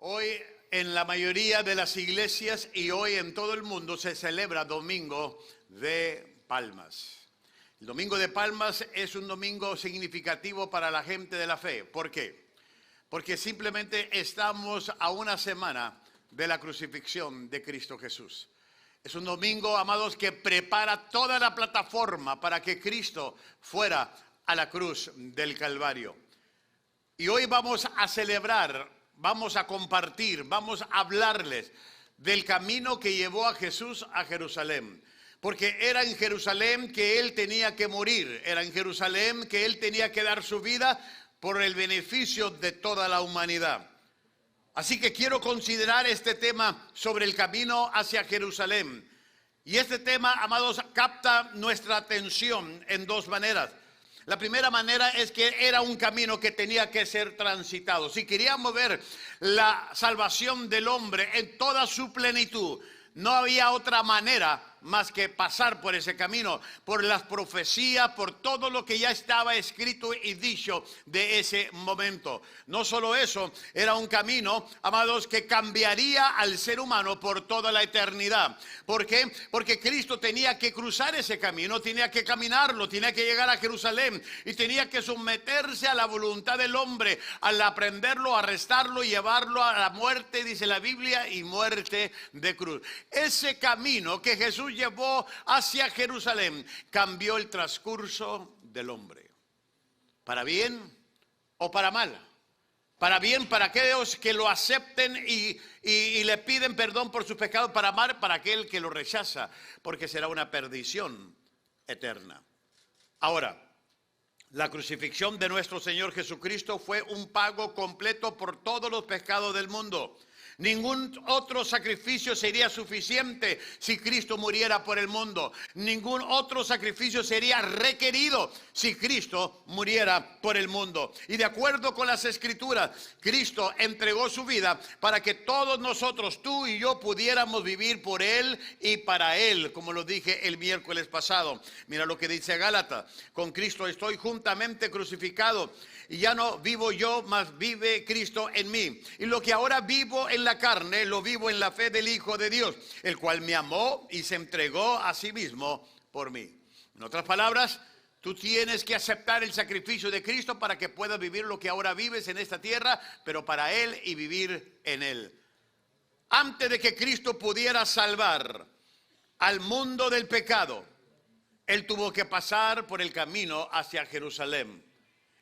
Hoy en la mayoría de las iglesias y hoy en todo el mundo se celebra Domingo de Palmas. El Domingo de Palmas es un domingo significativo para la gente de la fe. ¿Por qué? Porque simplemente estamos a una semana de la crucifixión de Cristo Jesús. Es un domingo, amados, que prepara toda la plataforma para que Cristo fuera a la cruz del Calvario. Y hoy vamos a celebrar, vamos a compartir, vamos a hablarles del camino que llevó a Jesús a Jerusalén. Porque era en Jerusalén que Él tenía que morir, era en Jerusalén que Él tenía que dar su vida por el beneficio de toda la humanidad. Así que quiero considerar este tema sobre el camino hacia Jerusalén. Y este tema, amados, capta nuestra atención en dos maneras. La primera manera es que era un camino que tenía que ser transitado. Si queríamos ver la salvación del hombre en toda su plenitud, no había otra manera más que pasar por ese camino, por las profecías, por todo lo que ya estaba escrito y dicho de ese momento. No solo eso, era un camino, amados, que cambiaría al ser humano por toda la eternidad. ¿Por qué? Porque Cristo tenía que cruzar ese camino, tenía que caminarlo, tenía que llegar a Jerusalén y tenía que someterse a la voluntad del hombre, al aprenderlo, arrestarlo y llevarlo a la muerte, dice la Biblia, y muerte de cruz. Ese camino que Jesús llevó hacia Jerusalén cambió el transcurso del hombre, para bien o para mal. Para bien, para aquellos que lo acepten y le piden perdón por sus pecados; para mal, para aquel que lo rechaza, porque será una perdición eterna. Ahora, la crucifixión de nuestro Señor Jesucristo fue un pago completo por todos los pecados del mundo. Ningún otro sacrificio sería suficiente si Cristo muriera por el mundo. Ningún otro sacrificio sería requerido si Cristo muriera por el mundo. Y de acuerdo con las Escrituras, Cristo entregó su vida para que todos nosotros, tú y yo, pudiéramos vivir por Él y para Él, como lo dije el miércoles pasado. Mira lo que dice Gálatas: con Cristo estoy juntamente crucificado, y ya no vivo yo, mas vive Cristo en mí. Y lo que ahora vivo en la carne, lo vivo en la fe del Hijo de Dios, el cual me amó y se entregó a sí mismo por mí. En otras palabras, tú tienes que aceptar el sacrificio de Cristo para que puedas vivir lo que ahora vives en esta tierra, pero para Él y vivir en Él. Antes de que Cristo pudiera salvar al mundo del pecado, Él tuvo que pasar por el camino hacia Jerusalén.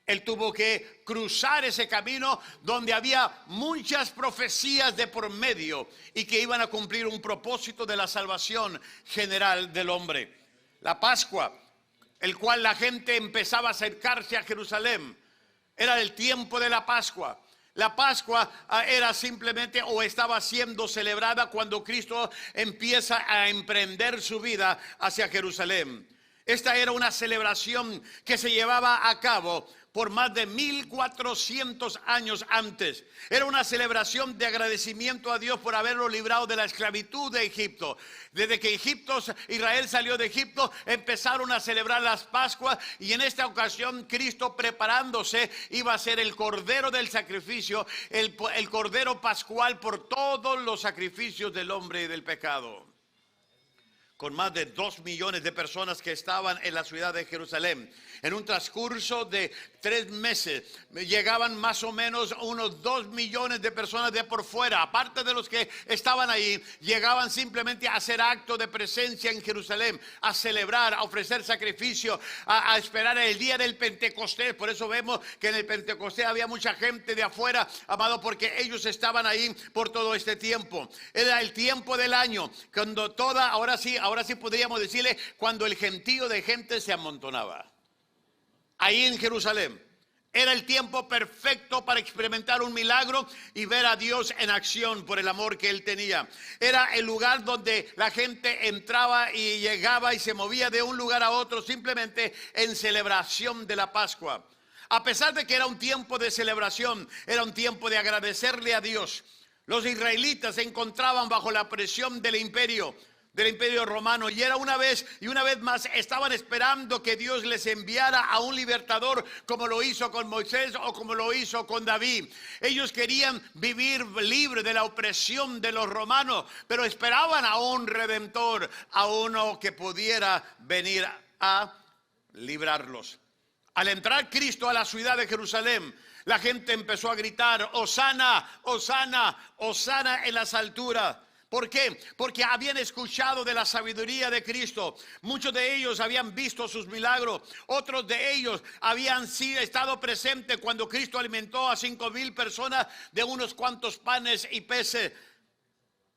Él tuvo que cruzar ese camino donde había muchas profecías de por medio y que iban a cumplir un propósito de la salvación general del hombre. La Pascua, el cual la gente empezaba a acercarse a Jerusalén, era el tiempo de la Pascua. La Pascua era simplemente, o estaba siendo celebrada cuando Cristo empieza a emprender su vida hacia Jerusalén. Esta era una celebración que se llevaba a cabo por más de 1400 años antes. Era una celebración de agradecimiento a Dios por haberlo librado de la esclavitud de Egipto. Desde que Israel salió de Egipto, empezaron a celebrar las Pascuas, y en esta ocasión Cristo, preparándose, iba a ser el cordero del sacrificio, el cordero pascual por todos los sacrificios del hombre y del pecado. Con más de 2 millones de personas que estaban en la ciudad de Jerusalén. En un transcurso de 3 meses llegaban más o menos unos 2 millones de personas de por fuera. Aparte de los que estaban ahí, llegaban simplemente a hacer acto de presencia en Jerusalén, a celebrar, a ofrecer sacrificio, a esperar el día del Pentecostés. Por eso vemos que en el Pentecostés había mucha gente de afuera, amado, porque ellos estaban ahí por todo este tiempo. Era el tiempo del año cuando ahora sí podríamos decirle, cuando el gentío de gente se amontonaba ahí en Jerusalén. Era el tiempo perfecto para experimentar un milagro y ver a Dios en acción por el amor que Él tenía. Era el lugar donde la gente entraba y llegaba y se movía de un lugar a otro simplemente en celebración de la Pascua. A pesar de que era un tiempo de celebración, era un tiempo de agradecerle a Dios. Los israelitas se encontraban bajo la presión del imperio. del Imperio Romano, y era una vez más estaban esperando que Dios les enviara a un libertador, como lo hizo con Moisés o como lo hizo con David. Ellos querían vivir libre de la opresión de los romanos, pero esperaban a un redentor, a uno que pudiera venir a librarlos. Al entrar Cristo a la ciudad de Jerusalén, la gente empezó a gritar: Hosana, Hosana, Hosana en las alturas. ¿Por qué? Porque habían escuchado de la sabiduría de Cristo. Muchos de ellos habían visto sus milagros. Otros de ellos habían estado presentes cuando Cristo alimentó a 5,000 personas de unos cuantos panes y peces.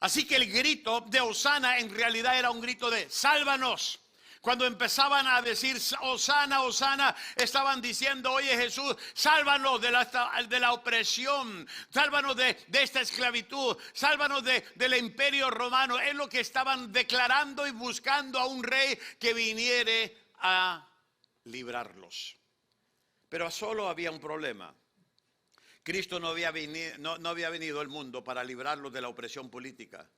Así que el grito de Hosana en realidad era un grito de sálvanos. Cuando empezaban a decir Hosana, Hosana, estaban diciendo: oye Jesús, sálvanos de la opresión, sálvanos de esta esclavitud, sálvanos del imperio romano. Es lo que estaban declarando y buscando a un rey que viniere a librarlos. Pero solo había un problema. Cristo no había venido al mundo para librarlos de la opresión política.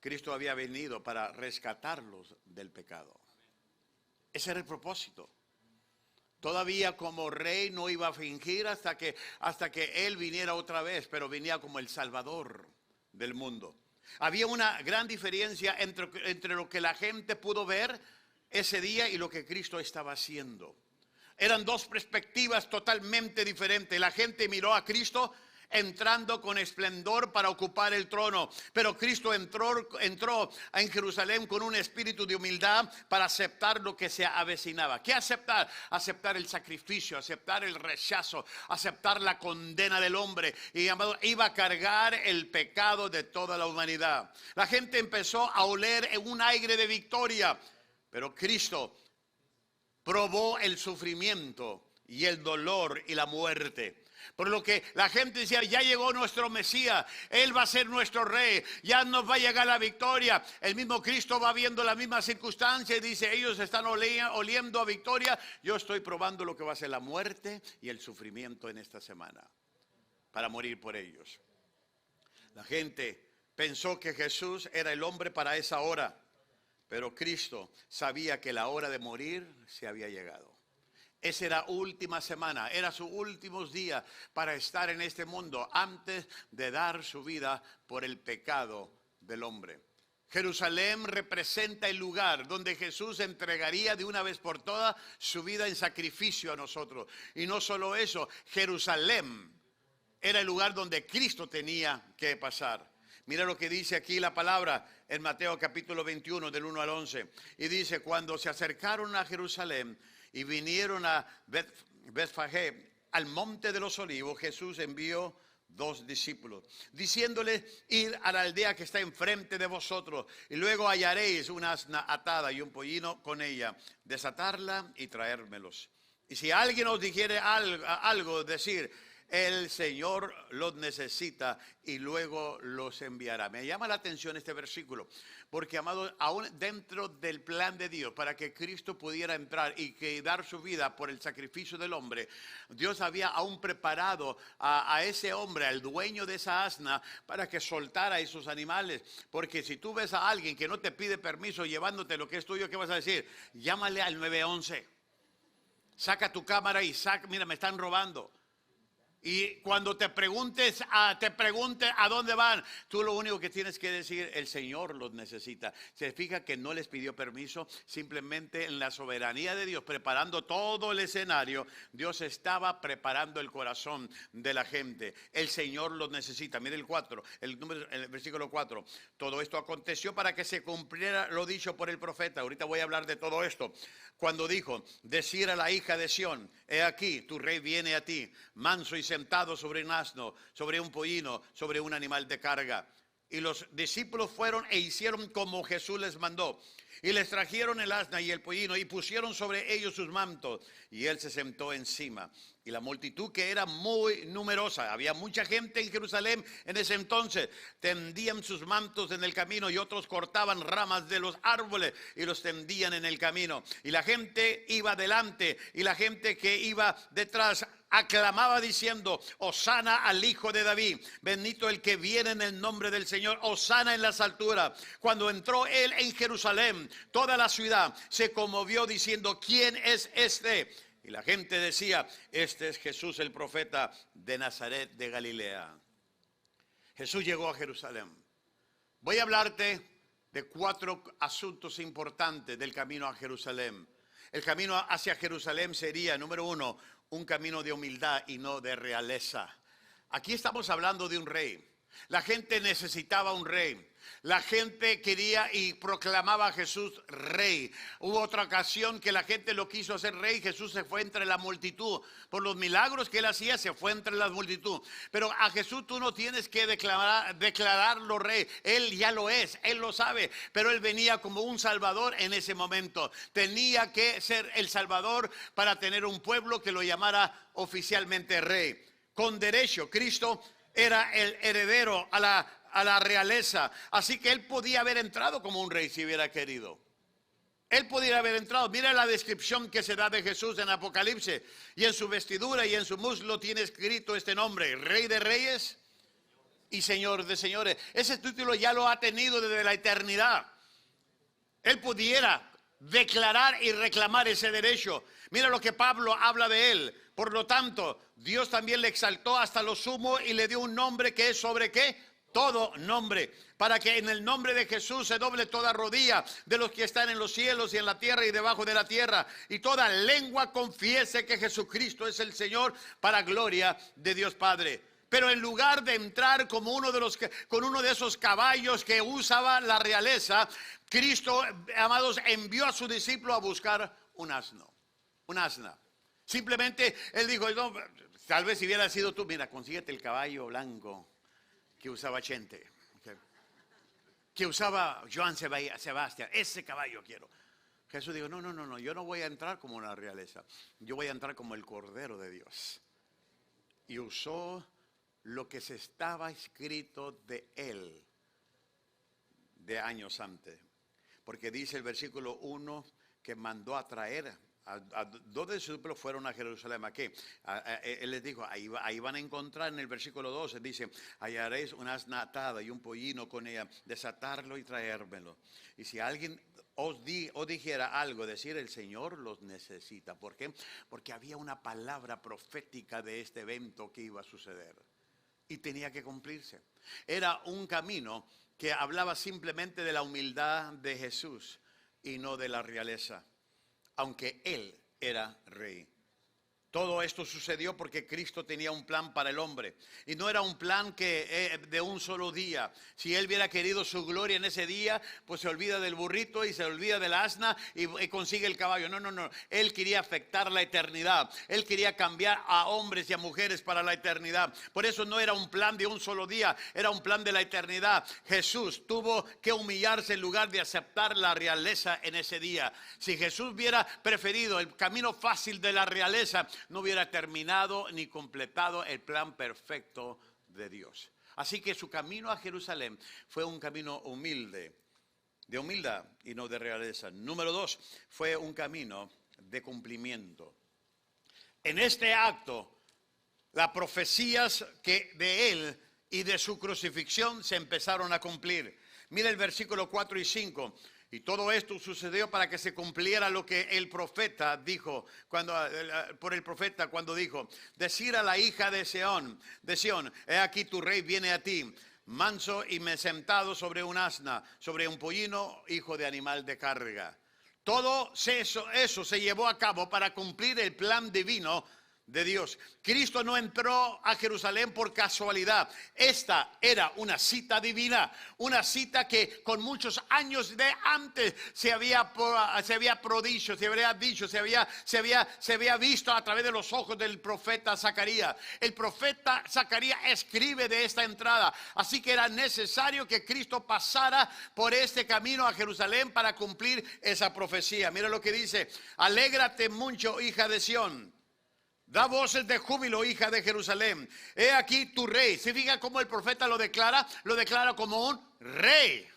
Cristo había venido para rescatarlos del pecado. Ese era el propósito. Todavía como rey no iba a fingir hasta que Él viniera otra vez, pero venía como el Salvador del mundo. Había una gran diferencia entre lo que la gente pudo ver ese día y lo que Cristo estaba haciendo. Eran dos perspectivas totalmente diferentes. La gente miró a Cristo entrando con esplendor para ocupar el trono, pero Cristo entró en Jerusalén con un espíritu de humildad para aceptar lo que se avecinaba. ¿Qué aceptar? Aceptar el sacrificio, aceptar el rechazo, aceptar la condena del hombre. Y iba a cargar el pecado de toda la humanidad. La gente empezó a oler en un aire de victoria, pero Cristo probó el sufrimiento y el dolor y la muerte. Por lo que la gente decía: ya llegó nuestro Mesías, Él va a ser nuestro rey, ya nos va a llegar la victoria. El mismo Cristo va viendo la misma circunstancia y dice: ellos están oliendo a victoria, yo estoy probando lo que va a ser la muerte y el sufrimiento en esta semana, para morir por ellos. La gente pensó que Jesús era el hombre para esa hora, pero Cristo sabía que la hora de morir se había llegado. Esa era última semana, era sus últimos días para estar en este mundo antes de dar su vida por el pecado del hombre. Jerusalén representa el lugar donde Jesús entregaría de una vez por todas su vida en sacrificio a nosotros. Y no solo eso, Jerusalén era el lugar donde Cristo tenía que pasar. Mira lo que dice aquí la palabra en Mateo capítulo 21 del 1 al 11. Y dice: cuando se acercaron a Jerusalén y vinieron a Betfagé, al monte de los olivos, Jesús envió 2 discípulos, diciéndoles: id a la aldea que está enfrente de vosotros, y luego hallaréis una asna atada y un pollino con ella, desatarla y traérmelos. Y si alguien os dijere algo, decir: el Señor los necesita y luego los enviará. Me llama la atención este versículo, porque, amado, aún dentro del plan de Dios, para que Cristo pudiera entrar y que dar su vida por el sacrificio del hombre, Dios había aún preparado a ese hombre, al dueño de esa asna, para que soltara a esos animales. Porque si tú ves a alguien que no te pide permiso llevándote lo que es tuyo, ¿qué vas a decir? Llámale al 911. Saca tu cámara y mira, me están robando. Y cuando te pregunte a dónde van, tú lo único que tienes que decir: el Señor los necesita. Se fija que no les pidió permiso, simplemente en la soberanía de Dios, preparando todo el escenario, Dios estaba preparando el corazón de la gente. El Señor los necesita. Mire el versículo 4. Todo esto aconteció para que se cumpliera lo dicho por el profeta. Ahorita voy a hablar de todo esto. Cuando dijo: decir a la hija de Sión: he aquí, tu rey viene a ti, manso y sentado sobre un asno, sobre un pollino, sobre un animal de carga. Y los discípulos fueron e hicieron como Jesús les mandó. Y les trajeron el asna y el pollino y pusieron sobre ellos sus mantos. Y él se sentó encima. Y la multitud, que era muy numerosa, había mucha gente en Jerusalén en ese entonces, tendían sus mantos en el camino y otros cortaban ramas de los árboles y los tendían en el camino. Y la gente iba delante y la gente que iba detrás aclamaba diciendo: Hosana al Hijo de David, bendito el que viene en el nombre del Señor, Hosana en las alturas. Cuando entró él en Jerusalén, toda la ciudad se conmovió diciendo: ¿quién es este? Y la gente decía: este es Jesús el profeta de Nazaret de Galilea. Jesús llegó a Jerusalén. Voy a hablarte de 4 asuntos importantes del camino a Jerusalén. El camino hacia Jerusalén sería, número 1, un camino de humildad y no de realeza. Aquí estamos hablando de un rey. La gente necesitaba un rey. La gente quería y proclamaba a Jesús rey. Hubo otra ocasión que la gente lo quiso hacer rey. Jesús se fue entre la multitud. Por los milagros que él hacía, se fue entre la multitud. Pero a Jesús tú no tienes que declararlo rey. Él ya lo es, él lo sabe. Pero él venía como un salvador en ese momento. Tenía que ser el salvador para tener un pueblo que lo llamara oficialmente rey. Con derecho, Cristo era el heredero a la realeza. Así que él podía haber entrado como un rey si hubiera querido. Él podía haber entrado. Mira la descripción que se da de Jesús en Apocalipsis. Y en su vestidura y en su muslo tiene escrito este nombre: Rey de Reyes y Señor de Señores. Ese título ya lo ha tenido desde la eternidad. Él pudiera declarar y reclamar ese derecho. Mira lo que Pablo habla de él. Por lo tanto, Dios también le exaltó hasta lo sumo y le dio un nombre que es sobre ¿qué? Todo nombre, para que en el nombre de Jesús se doble toda rodilla de los que están en los cielos y en la tierra y debajo de la tierra, y toda lengua confiese que Jesucristo es el Señor, para gloria de Dios Padre. Pero en lugar de entrar como con uno de esos caballos que usaba la realeza, Cristo, amados, envió a su discípulo a buscar un asno, un asna. Simplemente él dijo: no, tal vez si hubiera sido tú, mira, consíguete el caballo blanco que usaba Chente, que usaba Joan Sebastián, ese caballo quiero. Jesús dijo: no, yo no voy a entrar como una realeza, yo voy a entrar como el Cordero de Dios. Y usó lo que se estaba escrito de él de años antes, porque dice el versículo 1 que mandó a traer a 2 de sus discípulos. Fueron a Jerusalén. ¿A qué? Él les dijo: ahí van a encontrar, en el versículo 12 dice: hallaréis una asna atada y un pollino con ella, desatarlo y traérmelo. Y si alguien os dijera algo, decir: el Señor los necesita. ¿Por qué? Porque había una palabra profética de este evento que iba a suceder y tenía que cumplirse. Era un camino que hablaba simplemente de la humildad de Jesús y no de la realeza, aunque él era rey. Todo esto sucedió porque Cristo tenía un plan para el hombre. Y no era un plan que de un solo día. Si él hubiera querido su gloria en ese día, pues se olvida del burrito y se olvida del asna y consigue el caballo. No. Él quería afectar la eternidad. Él quería cambiar a hombres y a mujeres para la eternidad. Por eso no era un plan de un solo día, era un plan de la eternidad. Jesús tuvo que humillarse en lugar de aceptar la realeza en ese día. Si Jesús hubiera preferido el camino fácil de la realeza, no hubiera terminado ni completado el plan perfecto de Dios. Así que su camino a Jerusalén fue un camino humilde, de humildad y no de realeza. Número 2, fue un camino de cumplimiento. En este acto, las profecías que de él y de su crucifixión se empezaron a cumplir. Mira el versículo 4 y 5. Y todo esto sucedió para que se cumpliera lo que el profeta dijo, por el profeta cuando dijo: decir a la hija de Sión, he aquí tu rey viene a ti, manso y sentado sobre un asna, sobre un pollino, hijo de animal de carga. Todo eso se llevó a cabo para cumplir el plan divino de Dios. Cristo no entró a Jerusalén por casualidad. Esta era una cita divina, una cita que con muchos años de antes se había prodicho, se había dicho, se había visto a través de los ojos del profeta Zacarías. El profeta Zacarías escribe de esta entrada, así que era necesario que Cristo pasara por este camino a Jerusalén para cumplir esa profecía. Mira lo que dice: alégrate mucho, hija de Sión. Da voces de júbilo, hija de Jerusalén. He aquí tu rey. ¿Se fija cómo el profeta lo declara? Lo declara como un rey.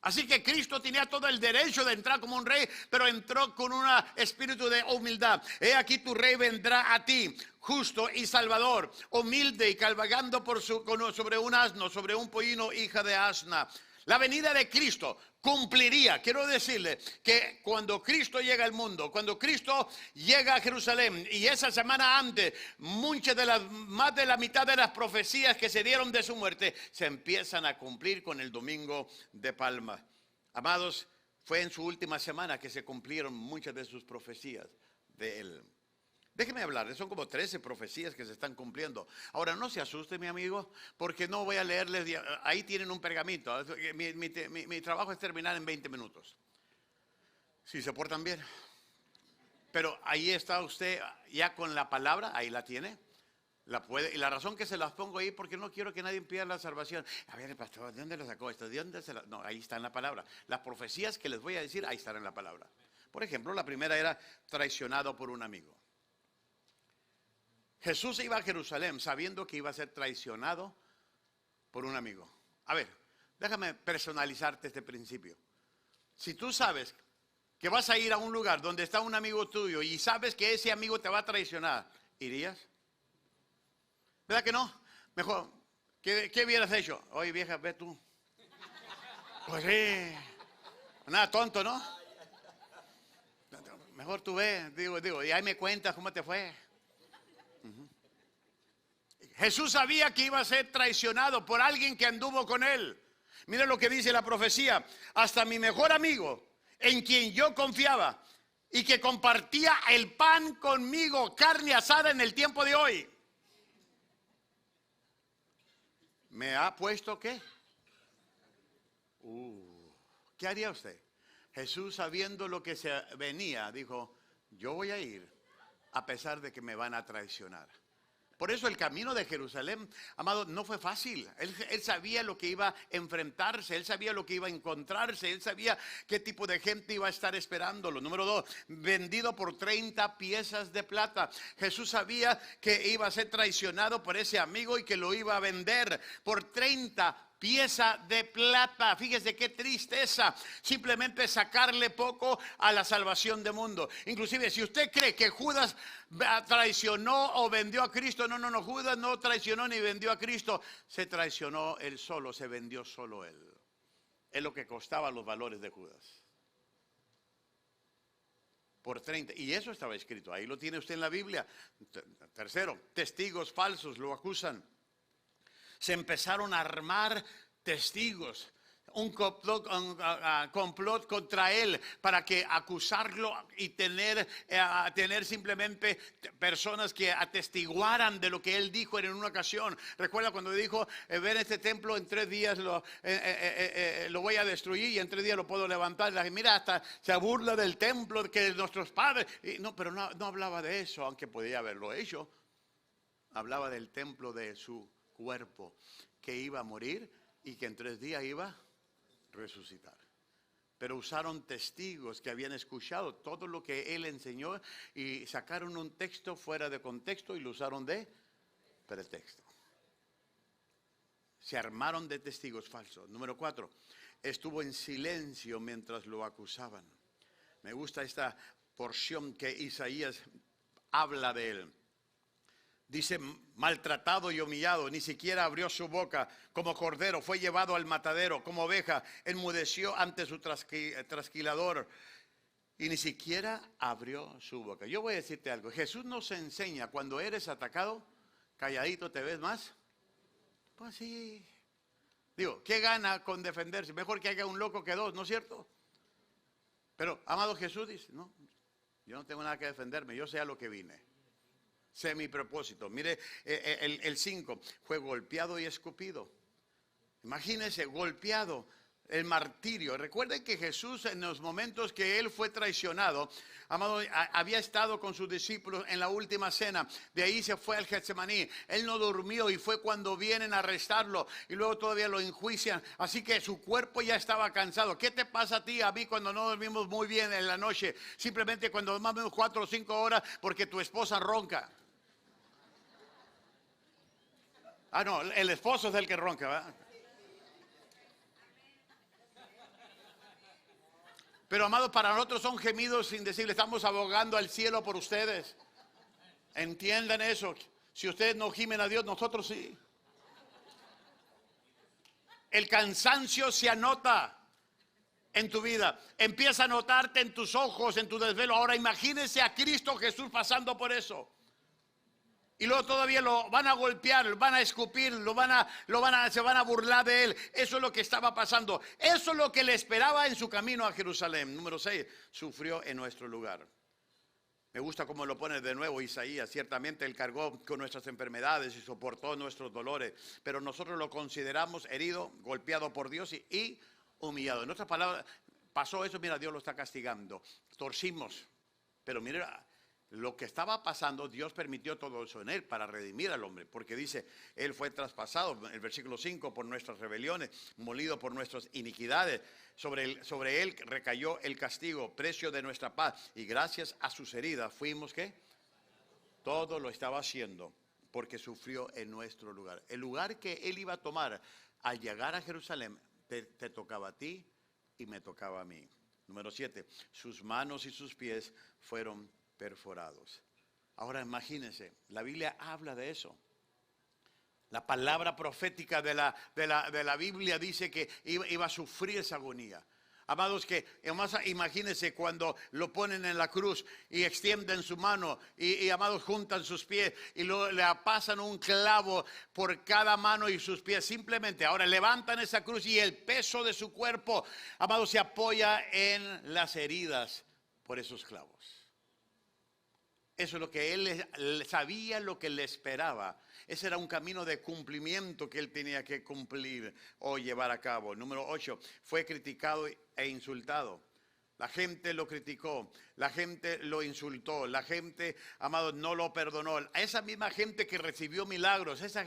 Así que Cristo tenía todo el derecho de entrar como un rey, pero entró con un espíritu de humildad. He aquí tu rey vendrá a ti, justo y salvador, humilde y cabalgando sobre un asno, sobre un pollino, hija de asna. La venida de Cristo cumpliría. Quiero decirle que cuando Cristo llega al mundo, cuando Cristo llega a Jerusalén, y esa semana antes, más de la mitad de las profecías que se dieron de su muerte se empiezan a cumplir con el domingo de Palmas. Amados, fue en su última semana que se cumplieron muchas de sus profecías de él. Déjeme hablar, son como 13 profecías que se están cumpliendo. Ahora, no se asuste, mi amigo, porque no voy a leerles. Ahí tienen un pergamento. Mi trabajo es terminar en 20 minutos. Si se portan bien. Pero ahí está usted ya con la palabra, ahí la tiene. Y la razón que se las pongo ahí, porque no quiero que nadie pierda la salvación. A ver, pastor, ¿de dónde lo sacó esto? ¿De dónde No, ahí está en la palabra. Las profecías que les voy a decir, ahí están en la palabra. Por ejemplo, la primera era traicionado por un amigo. Jesús iba a Jerusalén sabiendo que iba a ser traicionado por un amigo. A ver, déjame personalizarte este principio. Si tú sabes que vas a ir a un lugar donde está un amigo tuyo y sabes que ese amigo te va a traicionar, ¿irías? ¿Verdad que no? Mejor, ¿qué hubieras hecho? Oye, vieja, ve tú. Pues sí. Nada tonto, ¿no? Mejor tú ve, digo, y ahí me cuentas cómo te fue. Jesús sabía que iba a ser traicionado por alguien que anduvo con él. Mira lo que dice la profecía. Hasta mi mejor amigo, en quien yo confiaba y que compartía el pan conmigo, carne asada en el tiempo de hoy, ¿me ha puesto qué? ¿Qué haría usted? Jesús, sabiendo lo que se venía, dijo, yo voy a ir a pesar de que me van a traicionar. Por eso el camino de Jerusalén, amado, no fue fácil. Él sabía lo que iba a enfrentarse, él sabía lo que iba a encontrarse, él sabía qué tipo de gente iba a estar esperándolo. Número 2, vendido por 30 piezas de plata. Jesús sabía que iba a ser traicionado por ese amigo y que lo iba a vender por 30 pieza de plata. Fíjese qué tristeza, simplemente sacarle poco a la salvación del mundo. Inclusive si usted cree que Judas traicionó o vendió a Cristo, no, Judas no traicionó ni vendió a Cristo, se traicionó él solo, se vendió solo él. Es lo que costaba los valores de Judas. Por 30, y eso estaba escrito, ahí lo tiene usted en la Biblia. Tercero, testigos falsos lo acusan. Se empezaron a armar testigos, un complot contra él para que acusarlo y tener simplemente personas que atestiguaran de lo que él dijo en una ocasión. Recuerda cuando dijo, ven este templo, en 3 días lo voy a destruir y en 3 días lo puedo levantar. Mira, hasta se burla del templo que de nuestros padres. Pero no hablaba de eso, aunque podía haberlo hecho. Hablaba del templo de su cuerpo, que iba a morir y que en 3 días iba a resucitar. Pero usaron testigos que habían escuchado todo lo que él enseñó y sacaron un texto fuera de contexto y lo usaron de pretexto. Se armaron de testigos falsos. Número 4, estuvo en silencio mientras lo acusaban. Me gusta esta porción que Isaías habla de él. Dice, maltratado y humillado, ni siquiera abrió su boca. Como cordero fue llevado al matadero, como oveja enmudeció ante su trasquilador y ni siquiera abrió su boca. Yo voy a decirte algo, Jesús nos enseña, cuando eres atacado, calladito te ves más. Pues sí. Digo, ¿qué gana con defenderse? Mejor que haya un loco que 2, ¿no es cierto? Pero, amado, Jesús dice, no, yo no tengo nada que defenderme, yo sé a lo que vine. Sé mi propósito. Mire el 5, fue golpeado y escupido. Imagínese, golpeado, el martirio. Recuerden que Jesús, en los momentos que él fue traicionado, amado, había estado con sus discípulos en la última cena. De ahí se fue al Getsemaní. Él no durmió y fue cuando vienen a arrestarlo y luego todavía lo enjuician. Así que su cuerpo ya estaba cansado. ¿Qué te pasa a ti, a mí, cuando no dormimos muy bien en la noche? Simplemente cuando dormimos 4 o 5 horas porque tu esposa ronca. Ah, no, el esposo es el que ronca, ¿verdad? Pero amados, para nosotros son gemidos indecibles. Estamos abogando al cielo por ustedes. Entiendan eso. Si ustedes no gimen a Dios, nosotros sí. El cansancio se anota en tu vida. Empieza a notarte en tus ojos, en tu desvelo. Ahora imagínense a Cristo Jesús pasando por eso. Y luego todavía lo van a golpear, lo van a escupir, se van a burlar de él. Eso es lo que estaba pasando. Eso es lo que le esperaba en su camino a Jerusalén. Número 6, sufrió en nuestro lugar. Me gusta cómo lo pone de nuevo Isaías. Ciertamente Él cargó con nuestras enfermedades y soportó nuestros dolores. Pero nosotros lo consideramos herido, golpeado por Dios y humillado. En otras palabras, pasó eso, mira, Dios lo está castigando. Torcimos. Pero mira, lo que estaba pasando, Dios permitió todo eso en Él para redimir al hombre. Porque dice, Él fue traspasado, en el versículo 5, por nuestras rebeliones, molido por nuestras iniquidades. Sobre él recayó el castigo, precio de nuestra paz. Y gracias a sus heridas fuimos, ¿qué? Todo lo estaba haciendo porque sufrió en nuestro lugar. El lugar que Él iba a tomar al llegar a Jerusalén, te tocaba a ti y me tocaba a mí. Número 7, sus manos y sus pies fueron perforados. Ahora imagínense, la Biblia habla de eso. La palabra profética de la Biblia dice que iba a sufrir esa agonía. Amados, que imagínense cuando lo ponen en la cruz y extienden su mano y amados, juntan sus pies y le pasan un clavo por cada mano y sus pies. Simplemente ahora levantan esa cruz y el peso de su cuerpo, amados, se apoya en las heridas por esos clavos. Eso es lo que él sabía, lo que le esperaba. Ese era un camino de cumplimiento que él tenía que cumplir o llevar a cabo. Número 8, fue criticado e insultado. La gente lo criticó, la gente lo insultó, la gente, amados, no lo perdonó. A esa misma gente que recibió milagros, esa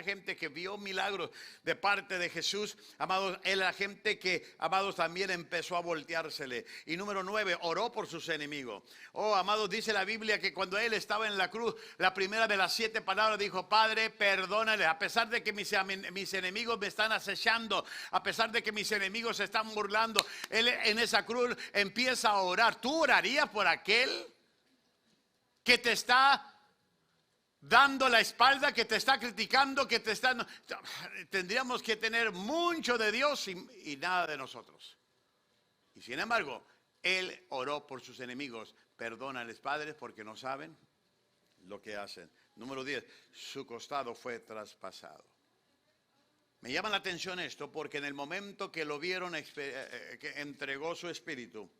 gente que vio milagros de parte de Jesús, amados, es la gente que, amados, también empezó a volteársele. Y número 9, oró por sus enemigos. Oh, amados, dice la Biblia que cuando él estaba en la cruz, la primera de las 7 palabras dijo, Padre, perdónale, a pesar de que mis enemigos me están acechando, a pesar de que mis enemigos se están burlando, él en esa cruz empieza a orar. ¿Tú orarías por aquel que te está dando la espalda, que te está criticando, que te está... Tendríamos que tener mucho de Dios y nada de nosotros. Y sin embargo, él oró por sus enemigos. Perdónales, padres, porque no saben lo que hacen. Número 10, su costado fue traspasado. Me llama la atención esto porque en el momento que lo vieron, que entregó su espíritu,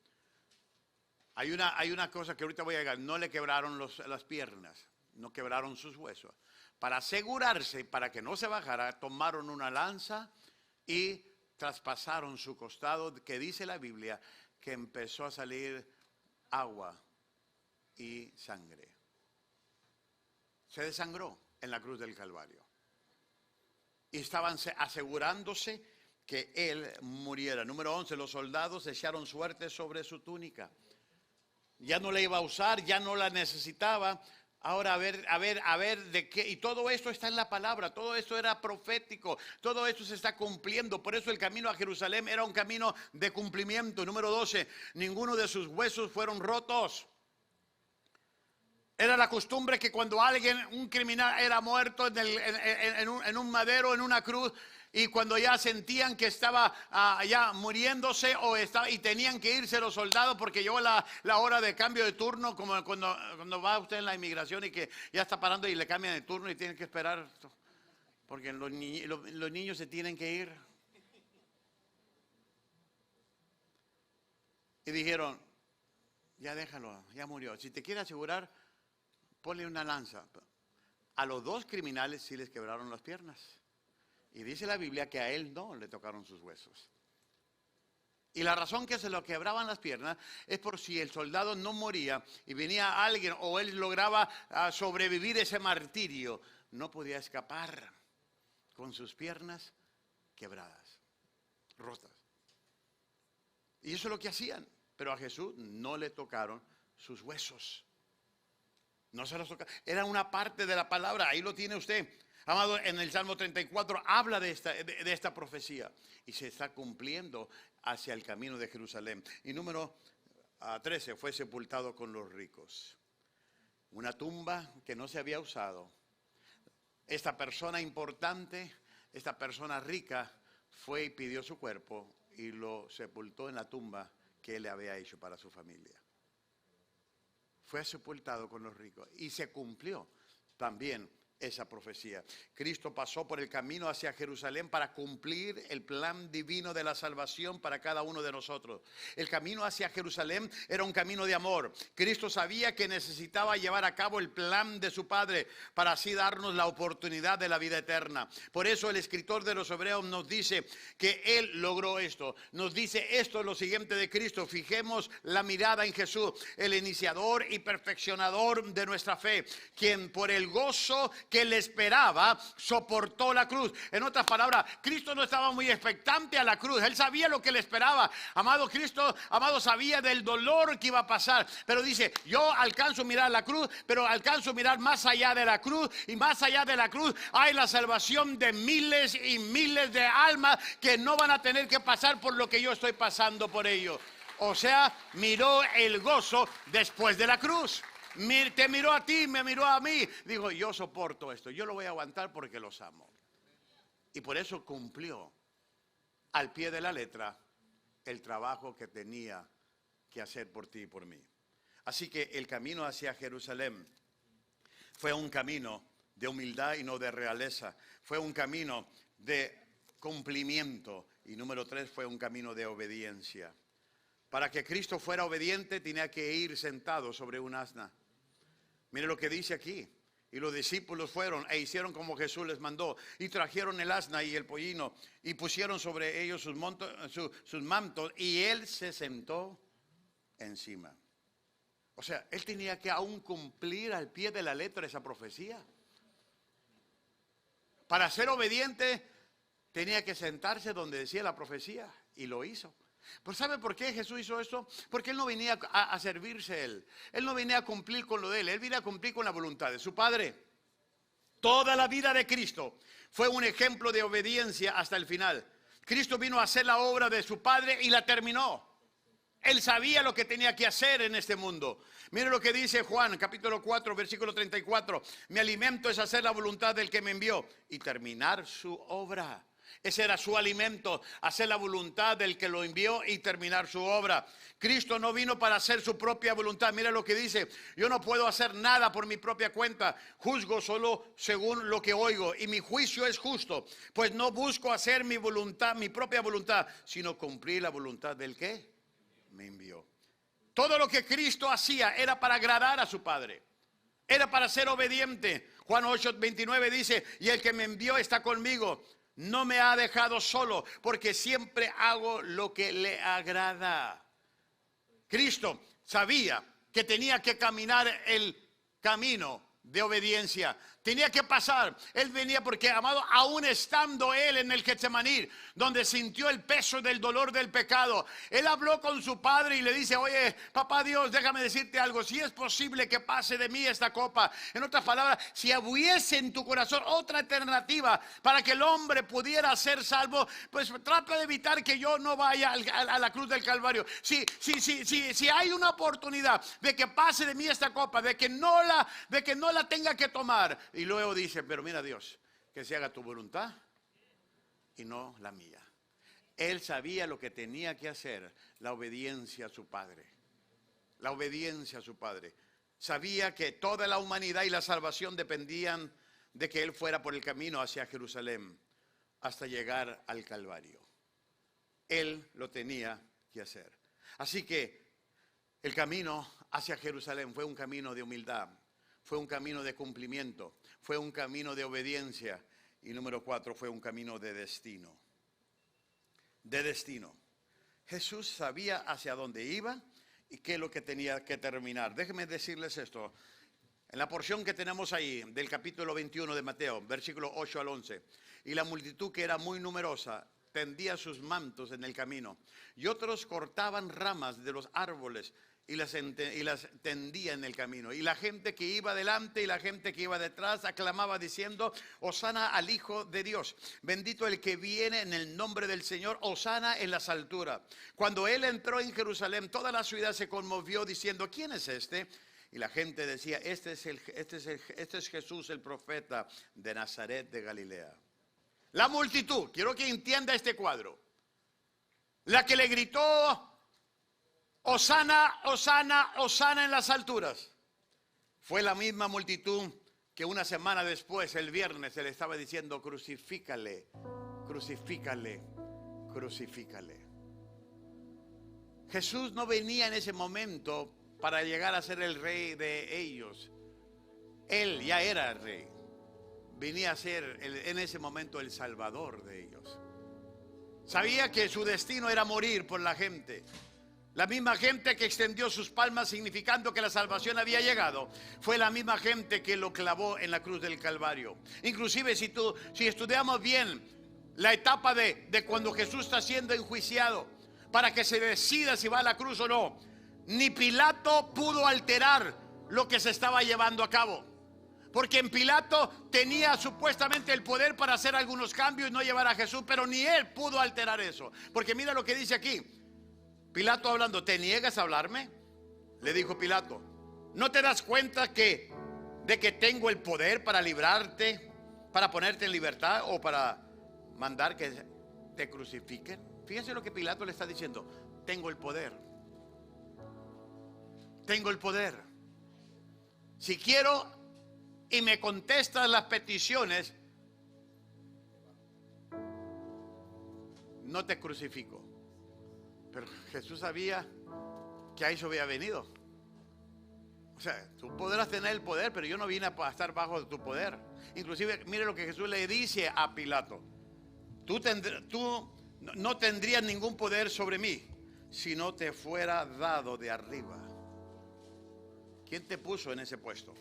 hay una cosa que ahorita voy a llegar, no le quebraron las piernas, no quebraron sus huesos. Para asegurarse, para que no se bajara, tomaron una lanza y traspasaron su costado, que dice la Biblia, que empezó a salir agua y sangre. Se desangró en la cruz del Calvario. Y estaban asegurándose que él muriera. Número 11, los soldados echaron suerte sobre su túnica. Ya no la iba a usar, ya no la necesitaba. Ahora a ver de qué. Y todo esto está en la palabra, todo esto era profético, todo esto se está cumpliendo. Por eso el camino a Jerusalén era un camino de cumplimiento. Número 12, ninguno de sus huesos fueron rotos. Era la costumbre que cuando un criminal era muerto en un madero, en una cruz, y cuando ya sentían que estaba ya muriéndose y tenían que irse los soldados porque llegó la hora de cambio de turno, como cuando va usted en la inmigración y que ya está parando y le cambian el turno y tienen que esperar, porque los niños se tienen que ir. Y dijeron, ya déjalo, ya murió. Si te quiere asegurar, ponle una lanza. A los 2 criminales sí les quebraron las piernas. Y dice la Biblia que a él no le tocaron sus huesos. Y la razón que se lo quebraban las piernas es por si el soldado no moría y venía alguien o él lograba sobrevivir ese martirio, no podía escapar con sus piernas quebradas, rotas. Y eso es lo que hacían. Pero a Jesús no le tocaron sus huesos. No se los tocaron. Era una parte de la palabra. Ahí lo tiene usted. Amado, en el Salmo 34 habla de esta profecía y se está cumpliendo hacia el camino de Jerusalén. Y número 13, fue sepultado con los ricos. Una tumba que no se había usado. Esta persona importante, esta persona rica, fue y pidió su cuerpo y lo sepultó en la tumba que él le había hecho para su familia. Fue sepultado con los ricos y se cumplió también esa profecía. Cristo pasó por el camino hacia Jerusalén para cumplir el plan divino de la salvación para cada uno de nosotros. El camino hacia Jerusalén era un camino de amor. Cristo sabía que necesitaba llevar a cabo el plan de su Padre para así darnos la oportunidad de la vida eterna. Por eso el escritor de los Hebreos nos dice que Él logró esto. Nos dice esto lo siguiente de Cristo: fijemos la mirada en Jesús, el iniciador y perfeccionador de nuestra fe, quien por el gozo que le esperaba soportó la cruz. En otras palabras, Cristo no estaba muy expectante a la cruz. Él sabía lo que le esperaba. Amado, Cristo, amado, sabía del dolor que iba a pasar. Pero dice, yo alcanzo a mirar la cruz, pero alcanzo a mirar más allá de la cruz. Y más allá de la cruz hay la salvación de miles y miles de almas que no van a tener que pasar por lo que yo estoy pasando por ellos. O sea, miró el gozo después de la cruz. Te miró a ti, me miró a mí. Dijo, yo soporto esto, yo lo voy a aguantar porque los amo. Y por eso cumplió al pie de la letra el trabajo que tenía que hacer por ti y por mí. Así que el camino hacia Jerusalén fue un camino de humildad y no de realeza. Fue un camino de cumplimiento. Y número 3, fue un camino de obediencia. Para que Cristo fuera obediente tenía que ir sentado sobre un asna. Mire lo que dice aquí. Y los discípulos fueron e hicieron como Jesús les mandó. Y trajeron el asna y el pollino y pusieron sobre ellos sus mantos. Y él se sentó encima. O sea, él tenía que aún cumplir al pie de la letra esa profecía. Para ser obediente tenía que sentarse donde decía la profecía. Y lo hizo. ¿Pero sabe por qué Jesús hizo esto? Porque Él no venía a servirse Él. Él no venía a cumplir con lo de Él. Él venía a cumplir con la voluntad de su Padre. Toda la vida de Cristo fue un ejemplo de obediencia hasta el final. Cristo vino a hacer la obra de su Padre y la terminó. Él sabía lo que tenía que hacer en este mundo. Mire lo que dice Juan, capítulo 4, versículo 34. Mi alimento es hacer la voluntad del que me envió y terminar su obra. Ese era su alimento, hacer la voluntad del que lo envió y terminar su obra. Cristo no vino para hacer su propia voluntad. Mira lo que dice, yo no puedo hacer nada por mi propia cuenta, juzgo solo según lo que oigo y mi juicio es justo, pues no busco hacer mi voluntad, mi propia voluntad, sino cumplir la voluntad del que me envió. Todo lo que Cristo hacía era para agradar a su Padre, era para ser obediente. Juan 8:29 dice, y el que me envió está conmigo. No me ha dejado solo, porque siempre hago lo que le agrada. Cristo sabía que tenía que caminar el camino de obediencia. Tenía que pasar. Él venía porque, amado, aún estando él en el Getsemaní, donde sintió el peso del dolor del pecado, él habló con su Padre y le dice, oye, papá Dios, déjame decirte algo, si es posible que pase de mí esta copa. En otras palabras, si hubiese en tu corazón otra alternativa para que el hombre pudiera ser salvo, pues trata de evitar que yo no vaya a la cruz del Calvario. Si hay una oportunidad de que pase de mí esta copa, de que no la tenga que tomar. Y luego dice, pero mira Dios, que se haga tu voluntad y no la mía. Él sabía lo que tenía que hacer, la obediencia a su Padre. La obediencia a su Padre. Sabía que toda la humanidad y la salvación dependían de que Él fuera por el camino hacia Jerusalén hasta llegar al Calvario. Él lo tenía que hacer. Así que el camino hacia Jerusalén fue un camino de humildad. Fue un camino de cumplimiento, fue un camino de obediencia y número 4, fue un camino de destino. De destino. Jesús sabía hacia dónde iba y qué es lo que tenía que terminar. Déjenme decirles esto. En la porción que tenemos ahí del capítulo 21 de Mateo, versículo 8 al 11. Y la multitud, que era muy numerosa, tendía sus mantos en el camino y otros cortaban ramas de los árboles y las tendía en el camino. Y la gente que iba delante y la gente que iba detrás aclamaba diciendo: Hosana al Hijo de Dios. Bendito el que viene en el nombre del Señor. Hosana en las alturas. Cuando él entró en Jerusalén, toda la ciudad se conmovió diciendo: ¿quién es este? Y la gente decía: este es Jesús, el profeta de Nazaret de Galilea. La multitud, quiero que entienda este cuadro. La que le gritó: Hosana, Hosana, Hosana en las alturas, fue la misma multitud que una semana después, el viernes, se le estaba diciendo: crucifícale, crucifícale, crucifícale. Jesús no venía en ese momento para llegar a ser el rey de ellos. Él ya era el rey. Venía a ser en ese momento el salvador de ellos. Sabía que su destino era morir por la gente. La misma gente que extendió sus palmas significando que la salvación había llegado, fue la misma gente que lo clavó en la cruz del Calvario. Inclusive si estudiamos bien la etapa de cuando Jesús está siendo enjuiciado, para que se decida si va a la cruz o no, ni Pilato pudo alterar lo que se estaba llevando a cabo. Porque en Pilato tenía supuestamente el poder para hacer algunos cambios y no llevar a Jesús, pero ni él pudo alterar eso. Porque mira lo que dice aquí. Pilato hablando: ¿te niegas a hablarme? Le dijo Pilato: ¿no te das cuenta de que tengo el poder para librarte, para ponerte en libertad o para mandar que te crucifiquen? Fíjense lo que Pilato le está diciendo: tengo el poder. Tengo el poder. Si quiero y me contestas las peticiones, no te crucifico. Pero Jesús sabía que a eso había venido. O sea, tú podrás tener el poder, pero yo no vine a estar bajo tu poder. Inclusive, mire lo que Jesús le dice a Pilato: tú no tendrías ningún poder sobre mí si no te fuera dado de arriba. ¿Quién te puso en ese puesto?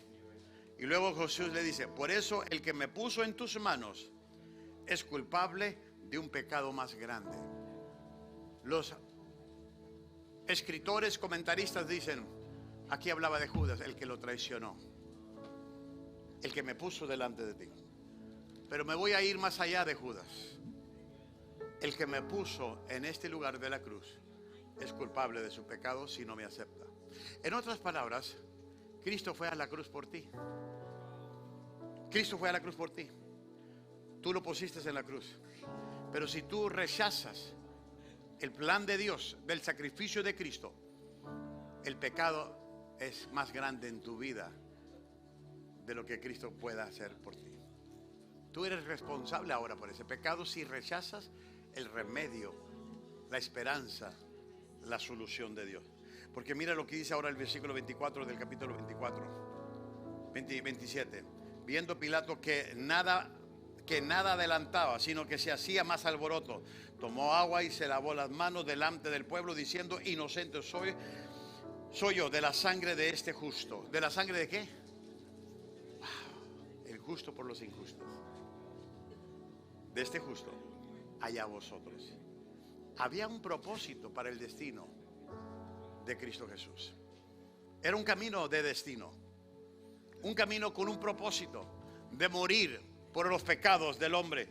Y luego Jesús le dice: por eso el que me puso en tus manos es culpable de un pecado más grande. Los escritores, comentaristas dicen: aquí hablaba de Judas, el que lo traicionó, el que me puso delante de ti. Pero me voy a ir más allá de Judas. El que me puso en este lugar de la cruz es culpable de su pecado si no me acepta. En otras palabras, Cristo fue a la cruz por ti. Cristo fue a la cruz por ti. Tú lo pusiste en la cruz. Pero si tú rechazas el plan de Dios del sacrificio de Cristo, el pecado es más grande en tu vida de lo que Cristo pueda hacer por ti. Tú eres responsable ahora por ese pecado si rechazas el remedio, la esperanza, la solución de Dios. Porque mira lo que dice ahora el versículo 24 del capítulo 27. Viendo Pilato que nada adelantaba, sino que se hacía más alboroto, tomó agua y se lavó las manos delante del pueblo, diciendo: inocente soy yo de la sangre de este justo. ¿De la sangre de qué? El justo por los injustos. De este justo, allá vosotros. Había un propósito para el destino de Cristo Jesús. Era un camino de destino, un camino con un propósito de morir por los pecados del hombre.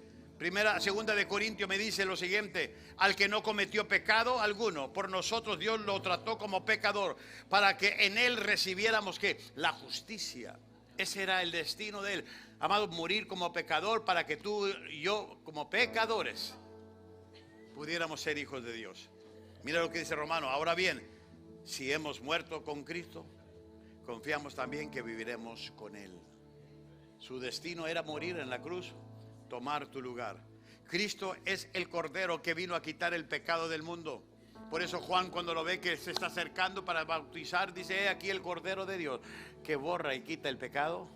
Segunda de Corintios me dice lo siguiente: al que no cometió pecado alguno, por nosotros Dios lo trató como pecador, para que en él recibiéramos ¿qué? La justicia. Ese era el destino de él, amado, morir como pecador para que tú y yo, como pecadores, pudiéramos ser hijos de Dios. Mira lo que dice Romano: ahora bien, si hemos muerto con Cristo, confiamos también que viviremos con él. Su destino era morir en la cruz, tomar tu lugar. Cristo es el Cordero que vino a quitar el pecado del mundo. Por eso Juan, cuando lo ve que se está acercando para bautizar, dice: he aquí el Cordero de Dios que borra y quita el pecado.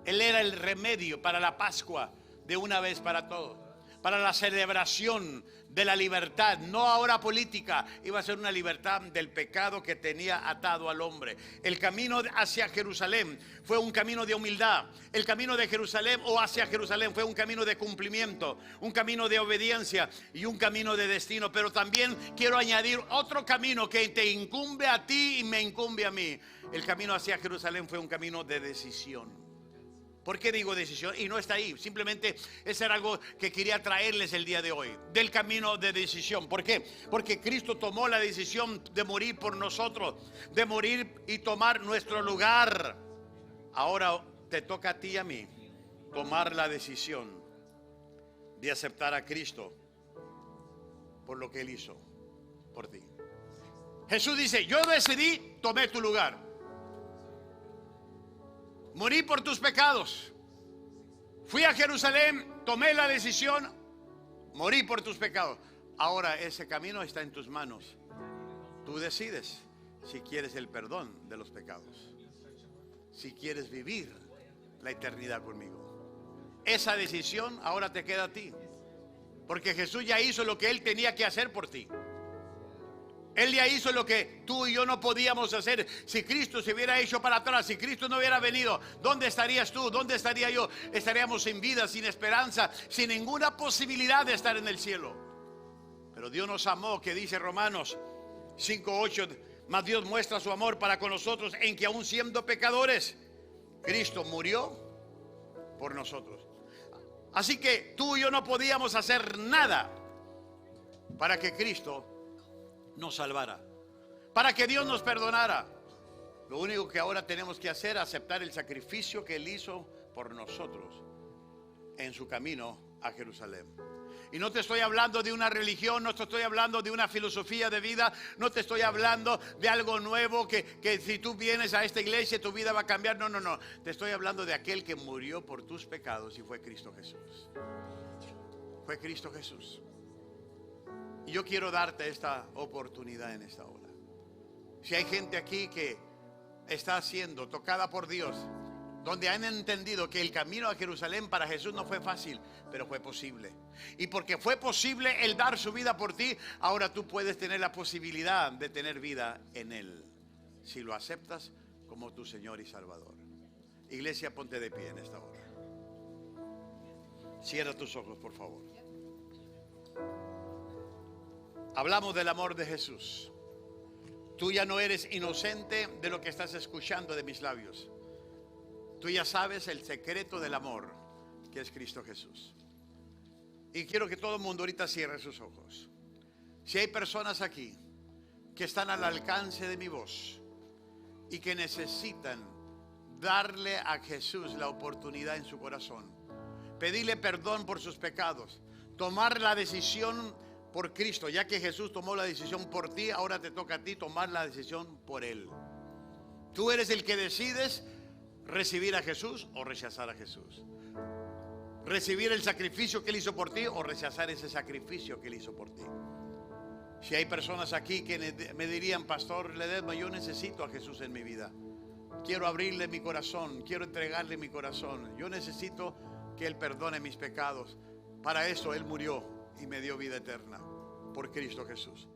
Él era el remedio para la Pascua de una vez para todos. para la celebración de la libertad, no ahora política, iba a ser una libertad del pecado que tenía atado al hombre. El camino hacia Jerusalén fue un camino de humildad. El camino de Jerusalén o hacia Jerusalén fue un camino de cumplimiento, un camino de obediencia y un camino de destino. Pero también quiero añadir otro camino que te incumbe a ti y me incumbe a mí. El camino hacia Jerusalén fue un camino de decisión. ¿Por qué digo decisión? Y no está ahí, simplemente eso era algo que quería traerles el día de hoy, del camino de decisión. ¿Por qué? Porque Cristo tomó la decisión de morir por nosotros, de morir y tomar nuestro lugar. Ahora te toca a ti y a mí tomar la decisión de aceptar a Cristo por lo que Él hizo por ti. Jesús dice, yo decidí, tomé tu lugar. Morí por tus pecados. Fui a Jerusalén, tomé la decisión, morí por tus pecados. Ahora ese camino está en tus manos. Tú decides si quieres el perdón de los pecados, si quieres vivir la eternidad conmigo. Esa decisión ahora te queda a ti, porque Jesús ya hizo lo que Él tenía que hacer por ti. Él ya hizo lo que tú y yo no podíamos hacer. Si Cristo se hubiera hecho para atrás, si Cristo no hubiera venido, ¿dónde estarías tú? ¿Dónde estaría yo? Estaríamos sin vida, sin esperanza, sin ninguna posibilidad de estar en el cielo. Pero Dios nos amó, que dice Romanos 5:8, mas Dios muestra su amor para con nosotros en que aún siendo pecadores, Cristo murió por nosotros. Así que tú y yo no podíamos hacer nada para que Cristo nos salvara, para que Dios nos perdonara. Lo único que ahora tenemos que hacer es aceptar el sacrificio que Él hizo por nosotros en su camino a Jerusalén. Y no te estoy hablando de una religión, no te estoy hablando de una filosofía de vida, no te estoy hablando de algo nuevo que si tú vienes a esta iglesia tu vida va a cambiar. No, no, no. Te estoy hablando de aquel que murió por tus pecados y fue Cristo Jesús. Fue Cristo Jesús. Y yo quiero darte esta oportunidad en esta hora. Si hay gente aquí que está siendo tocada por Dios, donde han entendido que el camino a Jerusalén para Jesús no fue fácil, pero fue posible. Y porque fue posible Él dar su vida por ti, ahora tú puedes tener la posibilidad de tener vida en Él, si lo aceptas como tu Señor y Salvador. Iglesia, ponte de pie en esta hora. Cierra tus ojos, por favor. Hablamos del amor de Jesús. Tú ya no eres inocente de lo que estás escuchando de mis labios. Tú ya sabes el secreto del amor, que es Cristo Jesús. Y quiero que todo el mundo ahorita cierre sus ojos. Si hay personas aquí que están al alcance de mi voz y que necesitan darle a Jesús la oportunidad en su corazón, pedirle perdón por sus pecados, tomar la decisión por Cristo, ya que Jesús tomó la decisión por ti, ahora te toca a ti tomar la decisión por Él. Tú eres el que decides recibir a Jesús o rechazar a Jesús. Recibir el sacrificio que Él hizo por ti o rechazar ese sacrificio que Él hizo por ti. Si hay personas aquí que me dirían, Pastor Ledesma, yo necesito a Jesús en mi vida. Quiero abrirle mi corazón, quiero entregarle mi corazón. Yo necesito que Él perdone mis pecados. Para eso Él murió y me dio vida eterna por Cristo Jesús.